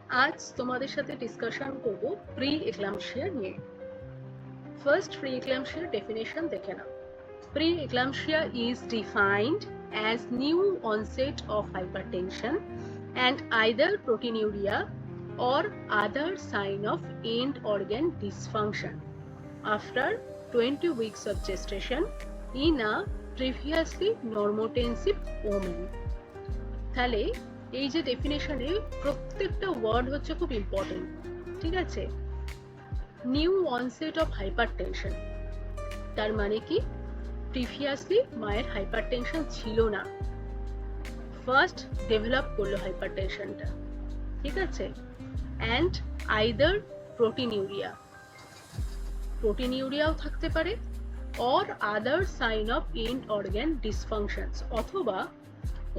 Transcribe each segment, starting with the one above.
আজ তোমাদের সাথে ডিসকাশন করব প্রি এক্লাম্পসিয়া নিয়ে। ফার্স্ট প্রি এক্লাম্পসিয়া ডেফিনেশন দেখে নাও। Pre eclampsia is defined as new onset of hypertension and either proteinuria or other sign of end organ dysfunction after 20 weeks of gestation in a previously normotensive woman. তাহলে এই যে ডেফিনেশনে প্রত্যেকটা word হচ্ছে খুব important, ঠিক আছে। নিউ অনসেট অফ হাইপারটেনশন, তার মানে কি প্রিভিয়াসলি মায়ের হাইপারটেনশন ছিল না, ফার্স্ট ডেভেলপ করলো হাইপারটেনশনটা, ঠিক আছে। অ্যান্ড আইদার প্রোটিনিউরিয়া, প্রোটিনিউরিয়াও থাকতে পারে, or other sign of end organ dysfunctions, অথবা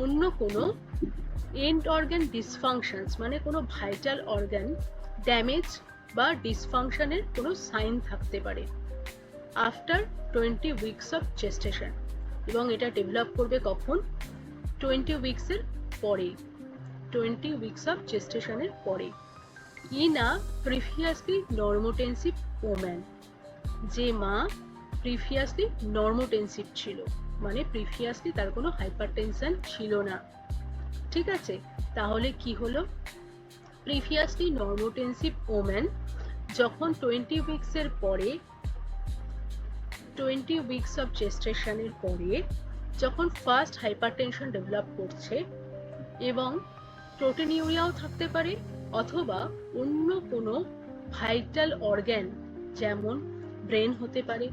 অন্য কোনো এন্ড অর্গান ডিসফাংশনস মানে কোনো ভাইটাল অর্গান ড্যামেজ বা ডিসফাংশনের কোনো সাইন থাকতে পারে আফটার 20 উইকস অফ জেস্টেশন। এবং এটা ডেভেলপ করবে কখন? 20 উইকসের পরে, 20 উইকস অফ জেস্টেশনের পরে, ইন আ প্রিভিয়াসলি নর্মোটেনসিভ ওম্যান, যে মা প্রিভিয়াসলি নর্মোটেনসিভ ছিল, মানে প্রিভিয়াসলি তার কোনো হাইপারটেনশন ছিল না, ঠিক আছে। তাহলে কি হলো? প্রিভিয়াসলি নর্মোটেনসিভ ওম্যান যখন 20 উইকসের পরে, 20 উইকস অফ জেস্টেশনের পরে যখন ফার্স্ট হাইপারটেনশন ডেভেলপ করছে, এবং প্রোটিনিউরিয়াও থাকতে পারে, অথবা অন্য কোনো ভাইটাল অর্গ্যান যেমন ব্রেন হতে পারে,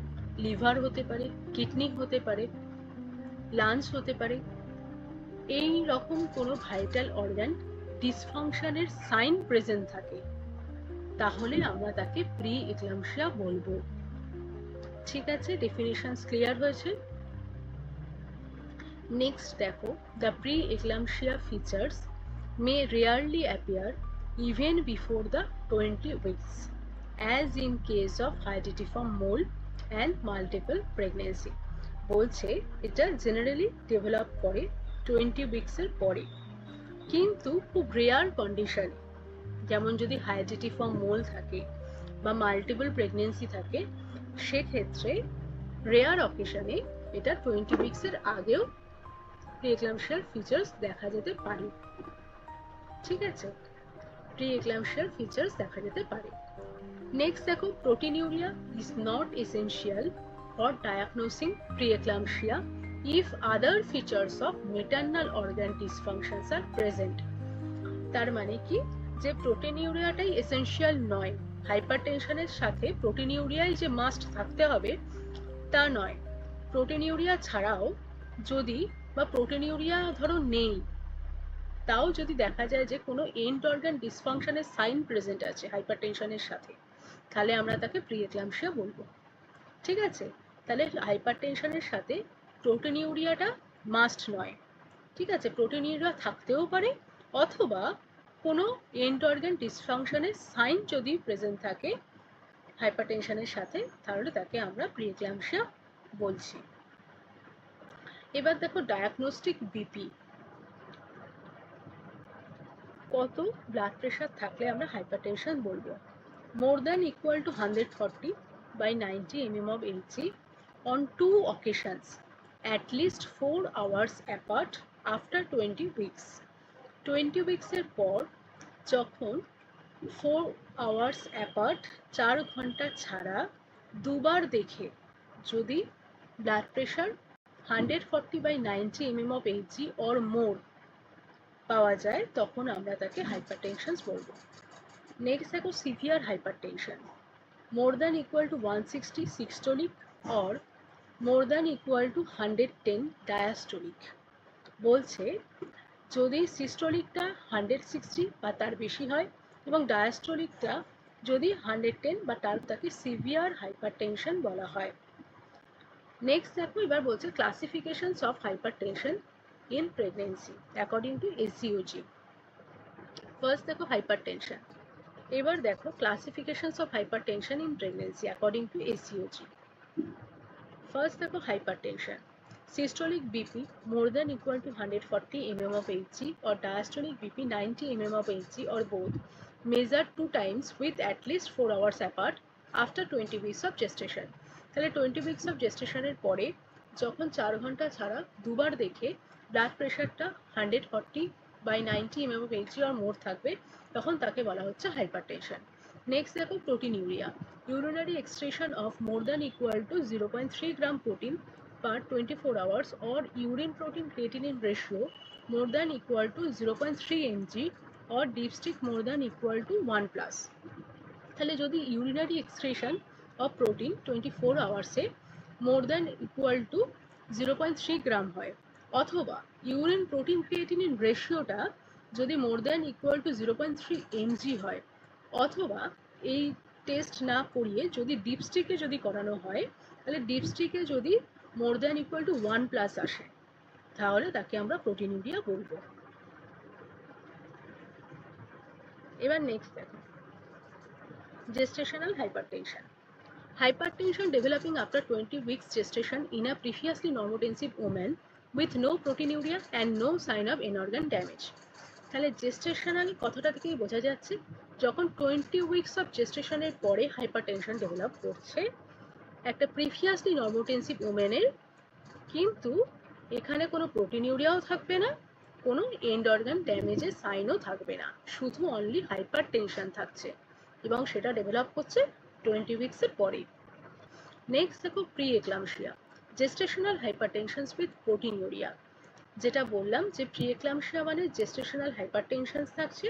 লিভার হতে পারে, কিডনি হতে পারে, লাংস হতে পারে, এই রকম কোনো ভাইটাল অর্গান ডিসফাংশনের সাইন প্রেজেন্ট থাকে, তাহলে আমরা তাকে প্রি এক্লাম্পসিয়া বলবো, ঠিক আছে। ডেফিনিশনস ক্লিয়ার হয়েছে? নেক্সট দেখো, the pre eclampsia features may rarely appear even before the 20 weeks as in case of hydatidiform mole and multiple pregnancy. বলছে এটা জেনারেলি ডেভেলপ করে 20 উইকসের পরে, কিন্তু খুব রেয়ার কন্ডিশন, যেমন যদি হাইডিটিফর্ম মোল থাকে বা মাল্টিপল প্রেগনেন্সি থাকে, সেক্ষেত্রে রেয়ার অকেশনে এটা 20 উইকসের আগেও প্রি এক্লাম্পসিয়ার ফিচার্স দেখা যেতে পারে, ঠিক আছে। প্রি এক্লাম্পসিয়ার ফিচার্স দেখা যেতে পারে। নেক্সট দেখো, proteinuria is not essential for diagnosing pre eclampsia if other features of maternal organ dysfunctions are present। তার মানে কি, যে প্রোটিনিউরিয়াটাই এসেনশিয়াল নয়, হাইপারটেনশনের সাথে প্রোটিনিউরিয়াই যে মাস্ট থাকতে হবে তা নয়। প্রোটিনিউরিয়া ছাড়াও যদি, বা প্রোটিনিউরিয়া ধরো নেই, তাও যদি দেখা যায় যে কোনো এন্ড অর্গান ডিসফাংশনের সাইন প্রেজেন্ট আছে হাইপারটেনশনের সাথে, তাহলে আমরা তাকে প্রি এক্লাম্পসিয়া বলবো, ঠিক আছে। তাহলে হাইপারটেনশনের সাথে প্রোটিনিউরিয়াটা মাস্ট নয়, ঠিক আছে। প্রোটিনিউরিয়া থাকতেও পারে, অথবা কোনো এন্ড অর্গান ডিসফাংশনের সাইন যদি প্রেজেন্ট থাকে হাইপারটেনশনের সাথে, তাহলে তাকে আমরা প্রি এক্লাম্পসিয়া বলছি। এবার দেখো, ডায়াগনস্টিক বিপি, কত ব্লাড প্রেশার থাকলে আমরা হাইপারটেনশন বলবো? more than equal to 140/90 mm of Hg on 2 occasions at least 4 hours apart after 20 weeks। 20 weeks এর পর যখন 4 hours apart 4 ঘন্টা ছাড়া দুবার দেখে যদি blood pressure 140/90 mm of Hg or more পাওয়া যায়, তখন আমরা তাকে হাইপারটেনশন বলবো। নেক্সট দেখো, severe hypertension, more than equal to 160 systolic or more than equal to 110 diastolic। বলছে যদি সিস্টোলিকটা 160 বা তার বেশি হয় এবং ডায়াস্টোলিকটা যদি 110 বা তার, তাকে সিভিয়ার হাইপারটেনশন বলা হয়। নেক্সট দেখো, এবার বলছে classifications of hypertension in pregnancy according to ACOG. First দেখো হাইপারটেনশন, এবার দেখো classifications of hypertension in pregnancy according to ACOG. First দেখো hypertension, systolic BP more than equal to 140 mm of Hg or diastolic BP 90 mm of Hg or both measured 2 times with at least 4 hours apart after 20 weeks of gestation। তাহলে 20 weeks of gestation এর পরে যখন 4 ঘন্টা ছাড়া দুবার দেখে blood প্রেশারটা 140/90 mmHg or মোর থাকবে, তখন তাকে বলা হচ্ছে হাইপারটেনশন। নেক্সট দেখো proteinuria. urinary excretion of more than equal to 0.3 gram protein per 24 hours or urine protein creatinine ratio more than equal to 0.3 mg or dipstick more than equal to 1 plus। তাহলে যদি urinary excretion of protein 24 আওয়ার্সে more than equal to 0.3 gram হয়, অথবা urine protein creatinine রেশিওটা যদি more than equal to 0.3 mg হয়, অথবা এই টেস্ট না করিয়ে যদি ডিপস্টিকে যদি করানো হয়, তাহলে ডিপস্টিকে যদি more than equal two 1 plus আসে, তাহলে তাকে আমরা প্রোটিনিউরিয়া বলবো। এবার নেক্সট দেখো gestational hypertension. Hypertension developing after 20 weeks gestation in a previously normotensive woman with no proteinuria and no sign of end organ damage। তাহলে gestational কথাটা থেকেই বোঝা যাচ্ছে যখন 20 weeks of gestation এর পরে হাইপারটেনশন ডেভেলপ করছে একটা প্রিভিয়াসলি নর্মোটেন্সিভ ওমেনের, কিন্তু এখানে কোনো প্রোটিনিউরিয়াও থাকবে না, কোনো এন্ড অর্গান ড্যামেজের সাইনও থাকবে না, শুধু অনলি হাইপারটেনশন থাকছে এবং সেটা ডেভেলপ করছে 20 উইকসের পরে। নেক্সট দেখো pre eclampsia, gestational hypertensions with proteinuria. যেটা বললাম যে প্রি এক্লামশিয়া মানে জেস্টেশনাল হাইপারটেনশন থাকছে,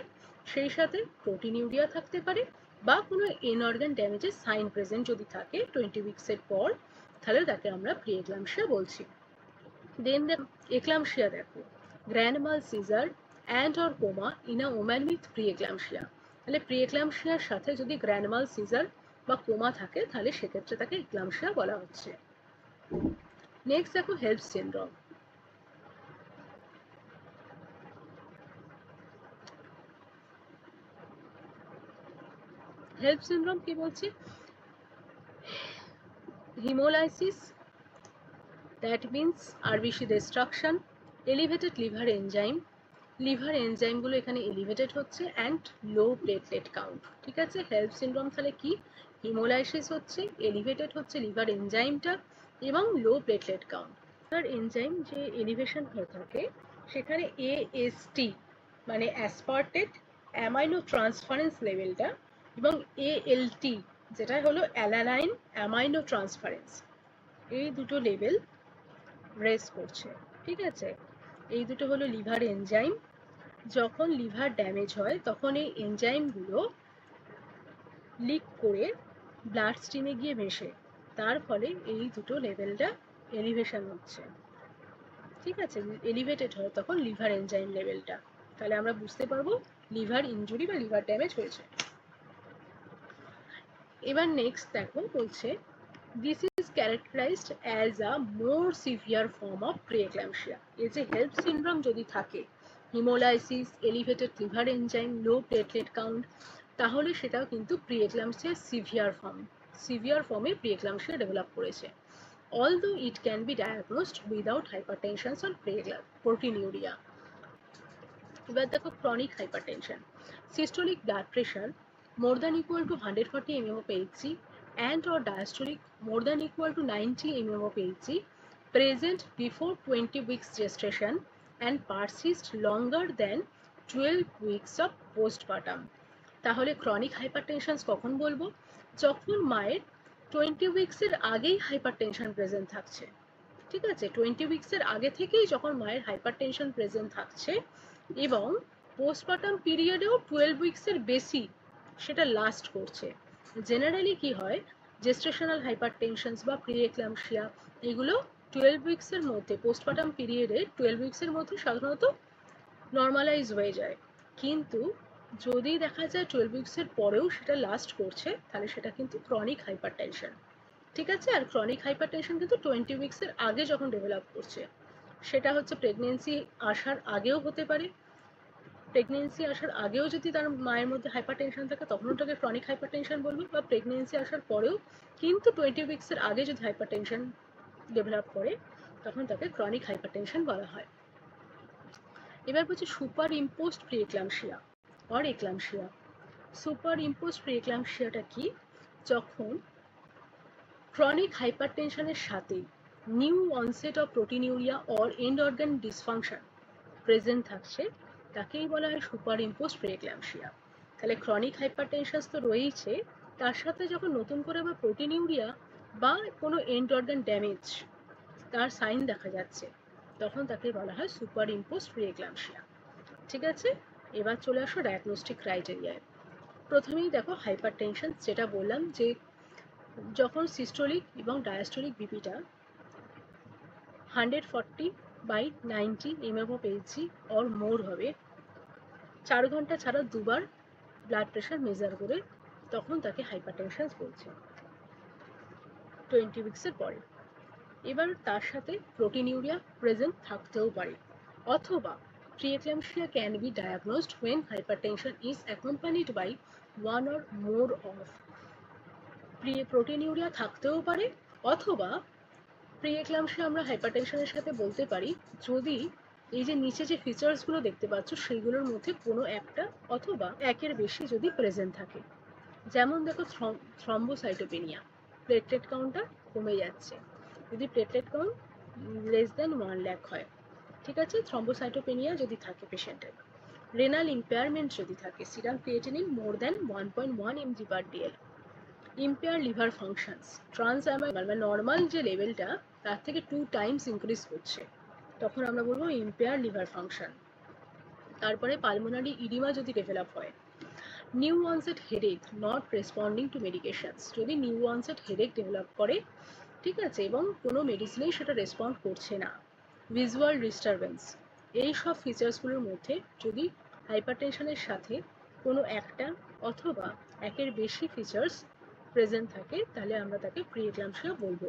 সেই সাথে প্রোটিনিউরিয়া থাকতে পারে বা কোনো এন অর্গান ড্যামেজের সাইন প্রেজেন্ট যদি থাকে 20 উইকসের পর, তাহলে তাকে আমরা প্রি এক্লামশিয়া বলছি। দেন এক্লামশিয়া দেখো, grand mal seizure and or coma in a woman with preeclampsia. তাহলে প্রি এক্লামশিয়ার সাথে যদি গ্র্যান্ড মাল সিজার বা কোমা থাকে, তাহলে সেক্ষেত্রে তাকে এক্লামশিয়া বলা হচ্ছে। নেক্সট দেখো হেল্প সিনড্রোম। হেল্প সিনড্রোম কি বলছে? hemolysis, that means RBC destruction, elevated liver enzyme, liver এনজাইমগুলো এখানে এলিভেটেড হচ্ছে অ্যান্ড লো প্লেটলেট কাউন্ট। ঠিক আছে, হেল্প সিনড্রোম তাহলে কি? হিমোলাইসিস হচ্ছে, এলিভেটেড হচ্ছে লিভার এনজাইমটা এবং লো প্লেটলেট কাউন্ট। লিভার এনজাইম যে এলিভেশন হয়ে থাকে সেখানে AST মানে অ্যাসপার্টেট অ্যামাইনো ট্রান্সফারেন্স লেভেলটা এবং ALT যেটা হলো অ্যালানাইন অ্যামাইনো ট্রান্সফারেন্স, এই দুটো লেভেল রেজ করছে। ঠিক আছে, এই দুটো হলো লিভার এনজাইম। যখন লিভার ড্যামেজ হয় তখন এই এনজাইমগুলো লিক করে ব্লাড স্ট্রিমে গিয়ে মেশে, তার ফলে এই দুটো লেভেলটা এলিভেশন হচ্ছে। ঠিক আছে, এলিভেটেড হয় তখন লিভার এনজাইম লেভেলটা, তাহলে আমরা বুঝতে পারবো লিভার ইনজুরি বা লিভার ড্যামেজ হয়েছে। এবার নেক্সট দেখো বলছে this is characterised as a more severe form of preeclampsia. এই যে হেল্প সিনড্রোম যদি থাকে, haemolysis, elevated liver enzyme, low platelet count, তাহলে সেটাও কিন্তু প্রিএক্লাম্পসিয়ার সিভিয়ার ফর্মে প্রিএক্লাম্পসিয়া ডেভেলপ করেছে। although it can be diagnosed without hypertension or proteinuria। এবার দেখো chronic hypertension, systolic blood pressure more than equal to 140 mmHg and or diastolic more than equal to 90 mmHg present before 20 weeks gestation and persist longer than 12 weeks of postpartum। তাহলে chronic hypertension কখন বলবো? যখন মায়ের 20 উইকসের আগেই hypertension present থাকছে। ঠিক আছে, 20 উইকসের আগে থেকেই যখন মায়ের হাইপারটেনশন প্রেজেন্ট থাকছে এবং পোস্টপার্টাম পিরিয়ডেও 12 উইকসের বেশি সেটা লাস্ট করছে। জেনারেলি কি হয়, জেস্টেশনাল হাইপারটেনশন বা প্রিএক্লাম্পসিয়া এগুলো 12 উইকসের মধ্যে, পোস্টপার্টাম পিরিয়ডে 12 উইকসের মধ্যে সাধারণত নর্মালাইজ হয়ে যায়, কিন্তু যদি দেখা যায় 12 উইকসের পরেও সেটা লাস্ট করছে, তাহলে সেটা কিন্তু ক্রনিক হাইপারটেনশন। ঠিক আছে, আর ক্রনিক হাইপারটেনশন কিন্তু 20 উইকসের আগে যখন ডেভেলপ করছে, সেটা হচ্ছে প্রেগনেন্সি আসার আগেও হতে পারে। প্রেগনেন্সি আসার আগেও যদি তার মায়ের মধ্যে হাইপারটেনশন থাকে তখন ওটাকে ক্রনিক হাইপারটেনশন বলবো, বা প্রেগনেন্সি আসার পরেও কিন্তু 20 উইকসের আগে যদি হাইপারটেনশন ডেভেলপ করে তখন তাকে ক্রনিক হাইপারটেনশন বলা হয়। এবার বলছি superimposed preeclampsia or eclampsia. Superimpose প্রিএক্লাম্পসিয়াটা কি? যখন ক্রনিক হাইপারটেনশনের সাথে new onset of proteinuria or end organ dysfunction present থাকছে, তাকেই বলা হয় সুপার ইম্পোজ প্রিএক্লাম্পসিয়া। তাহলে ক্রনিক হাইপারটেনশন তো রয়েইছে, তার সাথে যখন নতুন করে আবার প্রোটিনিউরিয়া বা কোনো এন্ড অর্গান ড্যামেজ তার সাইন দেখা যাচ্ছে, তখন তাকে বলা হয় সুপার ইম্পোজ প্রিএক্লাম্পসিয়া। ঠিক আছে, এবার চলে আসো ডায়াগনস্টিক ক্রাইটেরিয়ায়। প্রথমেই দেখো হাইপারটেনশন, যেটা বললাম যে যখন সিস্টোলিক এবং ডায়াস্টোলিক বিপিটা 140/90 mmHg অর মোর হবে, 4 ঘন্টা ছাড়া দুবার ব্লাড প্রেশার মেজার করে, তখন তাকে হাইপারটেনশন বলছে 20 উইক্সের পরে। এবার তার সাথে প্রোটিনিউরিয়া প্রেজেন্ট থাকতেও পারে, অথবা preeclampsia can be diagnosed when hypertension is accompanied by one or more of proteinuria থাকতেও পারে, অথবা প্রিএক্লাম্পসিয়া আমরা হাইপারটেনশনের সাথে বলতে পারি যদি এই যে নিচে যে ফিচার্সগুলো দেখতে পাচ্ছ সেইগুলোর মধ্যে কোনো একটা অথবা একের বেশি যদি প্রেজেন্ট থাকে। যেমন দেখো থ্রম্বোসাইটোপেনিয়া, প্লেটলেট কাউন্টটা কমে যাচ্ছে, যদি platelet count less than 1 lakh হয়, ঠিক আছে, থ্রম্বোসাইটোপেনিয়া যদি থাকে পেশেন্টের। রেনাল ইম্পেয়ারমেন্ট যদি থাকে, সিরাম ক্রিয়েটিনিন মোর দেন 1.1 mg/dl, ইম্পেয়ার লিভার ফাংশনস, মানে নর্মাল যে লেভেলটা তার থেকে 2 টাইমস ইনক্রিজ করছে, তখন আমরা বলবো ইম্পেয়ার লিভার ফাংশন। তারপরে পালমোনারি ইডিমা যদি ডেভেলপ হয়, new onset headache not responding two medications, যদি নিউ অনসেট হেডেক ডেভেলপ করে, ঠিক আছে, এবং কোনো মেডিসিনেই সেটা রেসপন্ড করছে না, ভিজুয়াল ডিস্টারবেন্স, এই সব ফিচার্সগুলোর মধ্যে যদি হাইপারটেনশনের সাথে কোনো একটা অথবা একের বেশি ফিচার্স প্রেজেন্ট থাকে, তাহলে আমরা তাকে প্রিএক্লাম্পসিয়া বলবো।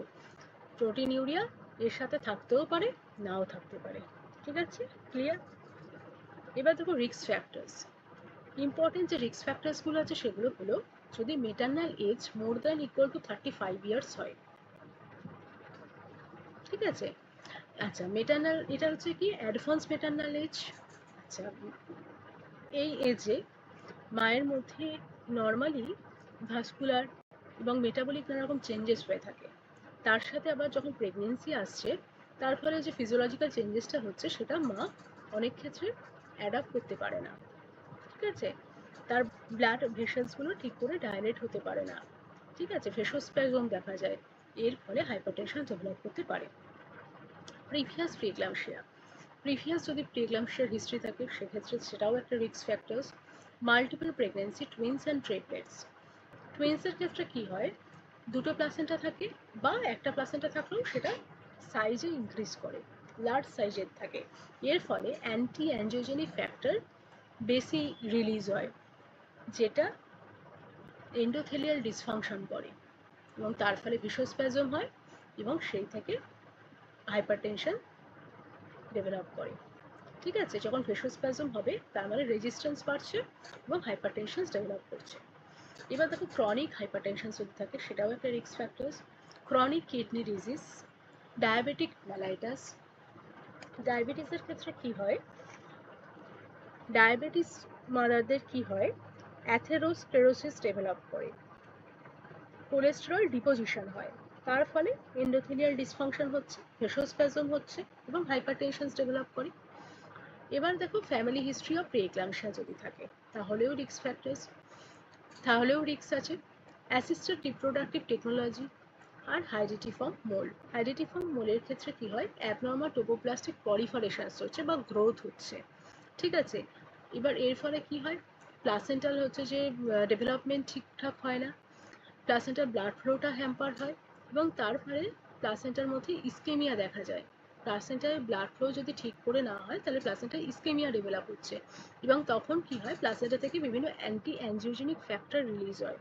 প্রোটিনিউরিয়া এর সাথে থাকতেও পারে, নাও থাকতে পারে। ঠিক আছে, ক্লিয়ার? এবার দেখো রিস্ক ফ্যাক্টরস। ইম্পর্টেন্ট যে রিস্ক ফ্যাক্টরসগুলো আছে সেগুলো হলো, যদি maternal age more than equal to 35 years হয়, ঠিক আছে। আচ্ছা, মেটার্নাল এটা হচ্ছে কি অ্যাডভান্স মেটার্নাল এজ। আচ্ছা, এই এজে মায়ের মধ্যে নর্মালি ভাস্কুলার এবং মেটাবলিক নানা রকম চেঞ্জেস হয়ে থাকে, তার সাথে আবার যখন প্রেগনেন্সি আসছে, তার ফলে যে ফিজিওলজিক্যাল চেঞ্জেসটা হচ্ছে সেটা মা অনেক ক্ষেত্রে অ্যাডাপ্ট করতে পারে না, ঠিক আছে। তার ব্লাড ভেসেলসগুলো ঠিক করে ডাইলেট হতে পারে না, ঠিক আছে, ভেসোস্প্যাজম দেখা যায়, এর ফলে হাইপারটেনশন ডেভেলপ করতে পারে। প্রিভিয়াস প্রিএক্লাম্পসিয়া, প্রিভিয়াস যদি প্রিএক্লাম্পসিয়ার হিস্ট্রি থাকে সেক্ষেত্রে সেটাও একটা risk factors. Multiple pregnancy, twins and triplets, টুইন্সের ক্ষেত্রে কি হয়, দুটো প্লাসেন্টা থাকে বা একটা প্লাসেন্টা থাকলেও সেটা সাইজে ইনক্রিজ করে, লার্জ সাইজের থাকে, এর ফলে অ্যান্টি অ্যাঞ্জিওজেনিক ফ্যাক্টর বেশি রিলিজ হয়, যেটা এন্ডোথেলিয়াল ডিসফাংশন করে এবং তার ফলে ভিসোস্প্যাজম হয় এবং সেই থেকে হাইপারটেনশন ডেভেলপ করে, ঠিক আছে। যখন ভেসোস্প্যাজম হবে তার মানে রেজিস্ট্যান্স বাড়ছে এবং হাইপারটেনশন ডেভেলপ করছে। এবার দেখো ক্রনিক হাইপারটেনশন যদি থাকে সেটাও একটা risk factors. Chronic kidney disease, diabetic mellitus, ডায়াবেটিসের ক্ষেত্রে কি হয়, ডায়াবেটিস মাদারদের কি হয়, অ্যাথেরোস্ক্লেরোসিস ডেভেলপ করে, কোলেস্টেরল ডিপোজিশন হয়, তার ফলে এন্ডোথেলিয়াল ডিসফাংশন হচ্ছে, ভেসোস্প্যাজম হচ্ছে এবং হাইপারটেনশন ডেভেলপ করে। এবার দেখো ফ্যামিলি হিস্ট্রি অফ প্রিএক্লাম্পসিয়া যদি থাকে তাহলেও রিস্ক ফ্যাক্টরস, তাহলেও রিস্ক আছে। অ্যাসিস্টেড রিপ্রোডাক্টিভ টেকনোলজি আর হাইডিটিফর্ম মোল, হাইডিটিফর্ম মোলের ক্ষেত্রে কি হয়, অ্যাবনর্মাল টোপোপ্লাস্টিক পলিফারেশনস হচ্ছে বা গ্রোথ হচ্ছে, ঠিক আছে। এবার এর ফলে কি হয়, প্লাসেন্টাল হচ্ছে যে ডেভেলপমেন্ট ঠিকঠাক হয় না, প্লাসেন্টার ব্লাড ফ্লোটা হ্যাম্পার হয় এবং তার ফলে প্লাসেন্টার মধ্যে ইস্কেমিয়া দেখা যায়। প্লাসেন্টায় ব্লাড ফ্লো যদি ঠিক করে না হয় তাহলে প্লাসেন্টায় ইস্কেমিয়া ডেভেলপ হচ্ছে এবং তখন কি হয়, প্লাসেন্টা থেকে বিভিন্ন অ্যান্টি অ্যাঞ্জিওজেনিক ফ্যাক্টর রিলিজ হয়,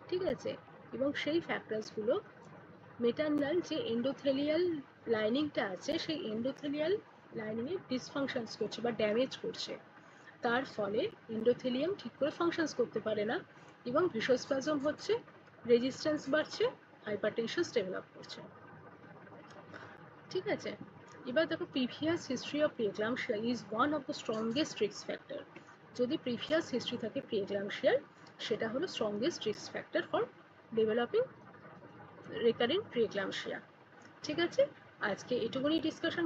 ঠিক আছে, এবং সেই ফ্যাক্টরসগুলো মেটার্নাল যে এন্ডোথেলিয়াল লাইনিংটা আছে সেই এন্ডোথেলিয়াল লাইনিংয়ে ডিসফাংশনস করছে বা ড্যামেজ করছে, তার ফলে এন্ডোথেলিয়াম ঠিক করে ফাংশনস করতে পারে না এবং ভিসোস্প্যাজম হচ্ছে, রেজিস্ট্যান্স বাড়ছে, হাইপারটেনশন ডেভেলপ করছে, ঠিক আছে। এবার দেখো previous history of preeclampsia is one of the strongest risk factor, যদি প্রিভিয়াস হিস্ট্রি থাকে প্রিএক্লাম্পসিয়ার সেটা হলো strongest risk factor for developing recurrent preeclampsia. ঠিক আছে, আজকে এটুকুনি ডিসকাশন